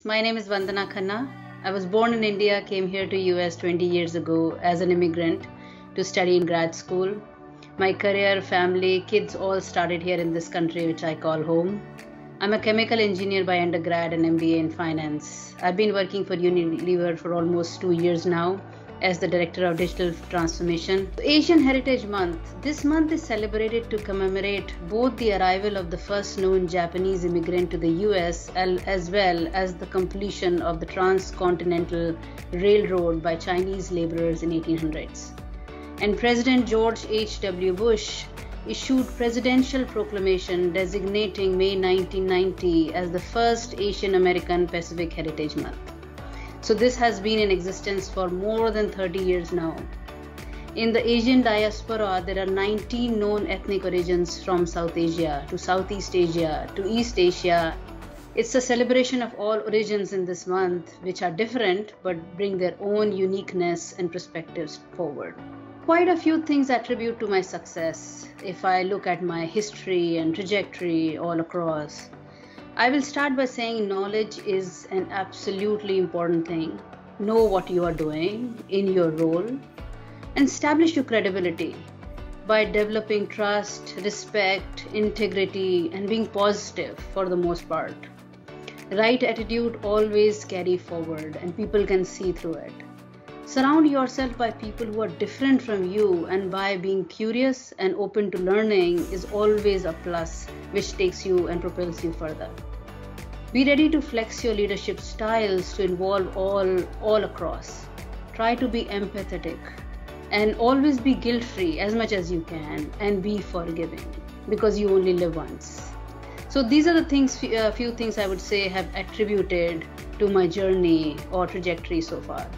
My name is Vandana Khanna. I was born in India, came here to US 20 years ago as an immigrant to study in grad school. My career, family, kids all started here in this country which I call home. I'm a chemical engineer by undergrad and MBA in finance. I've been working for Unilever for almost 2 years now as the Director of Digital Transformation. Asian Heritage Month. This month is celebrated to commemorate both the arrival of the first known Japanese immigrant to the US as well as the completion of the transcontinental railroad by Chinese laborers in 1800s. And President George H.W. Bush issued presidential proclamation designating May 1990 as the first Asian American Pacific Heritage Month. So this has been in existence for more than 30 years now. In the Asian diaspora, there are 19 known ethnic origins from South Asia to Southeast Asia to East Asia. It's a celebration of all origins in this month, which are different but bring their own uniqueness and perspectives forward. Quite a few things attribute to my success if I look at my history and trajectory all across. I will start by saying knowledge is an absolutely important thing. Know what you are doing in your role and establish your credibility by developing trust, respect, integrity, and being positive for the most part. Right attitude always carry forward and people can see through it. Surround yourself by people who are different from you, and by being curious and open to learning is always a plus which takes you and propels you further. Be ready to flex your leadership styles to involve all across. Try to be empathetic and always be guilt-free as much as you can, and be forgiving because you only live once. So these are the things, few things I would say have attributed to my journey or trajectory so far.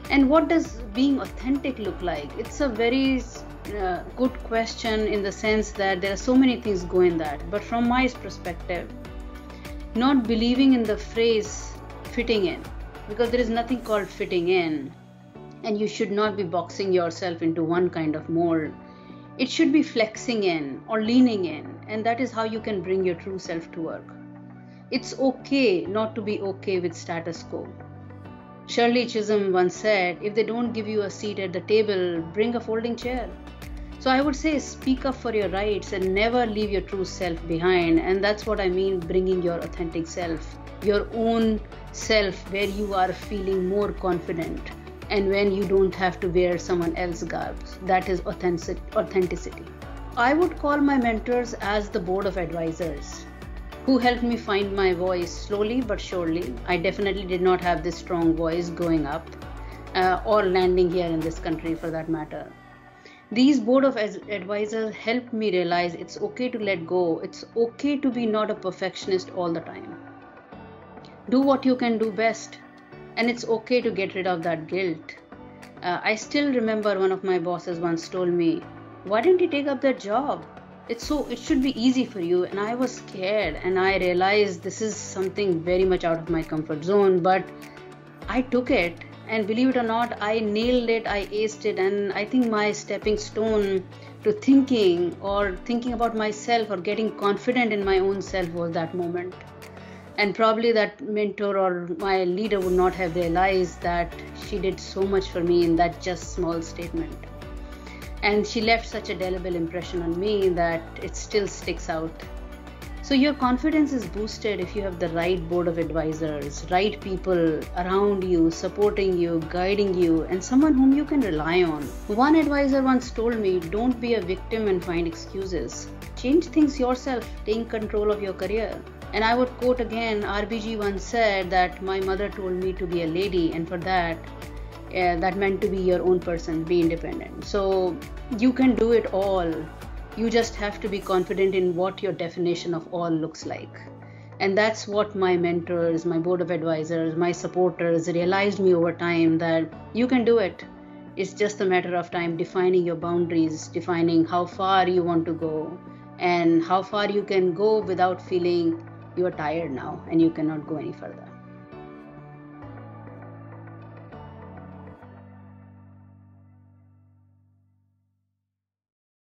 And what does being authentic look like? It's a very good question in the sense that there are so many things go in that. But from my perspective, not believing in the phrase fitting in, because there is nothing called fitting in, and you should not be boxing yourself into one kind of mold. It should be flexing in or leaning in, and that is how you can bring your true self to work. It's okay not to be okay with status quo. Shirley Chisholm once said, if they don't give you a seat at the table, bring a folding chair. So I would say speak up for your rights and never leave your true self behind. And that's what I mean, bringing your authentic self, your own self, where you are feeling more confident and when you don't have to wear someone else's garb. That is authenticity. I would call my mentors as the board of advisors who helped me find my voice slowly but surely. I definitely did not have this strong voice growing up or landing here in this country for that matter. These board of advisors helped me realize it's okay to let go. It's okay to be not a perfectionist all the time. Do what you can do best, and it's okay to get rid of that guilt. I still remember one of my bosses once told me, why didn't you take up that job? It should be easy for you. And I was scared, and I realized this is something very much out of my comfort zone, but I took it, and believe it or not, I nailed it, I aced it. And I think my stepping stone to thinking about myself or getting confident in my own self was that moment. And probably that mentor or my leader would not have realized that she did so much for me in that just small statement. And she left such a indelible impression on me that it still sticks out. So your confidence is boosted if you have the right board of advisors, right people around you, supporting you, guiding you, and someone whom you can rely on. One advisor once told me, don't be a victim and find excuses. Change things yourself, take control of your career. And I would quote again, RBG once said that my mother told me to be a lady, and for that, that meant to be your own person, be independent. So you can do it all. You just have to be confident in what your definition of all looks like. And that's what my mentors, my board of advisors, my supporters realized me over time, that you can do it. It's just a matter of time defining your boundaries, defining how far you want to go and how far you can go without feeling you're tired now and you cannot go any further.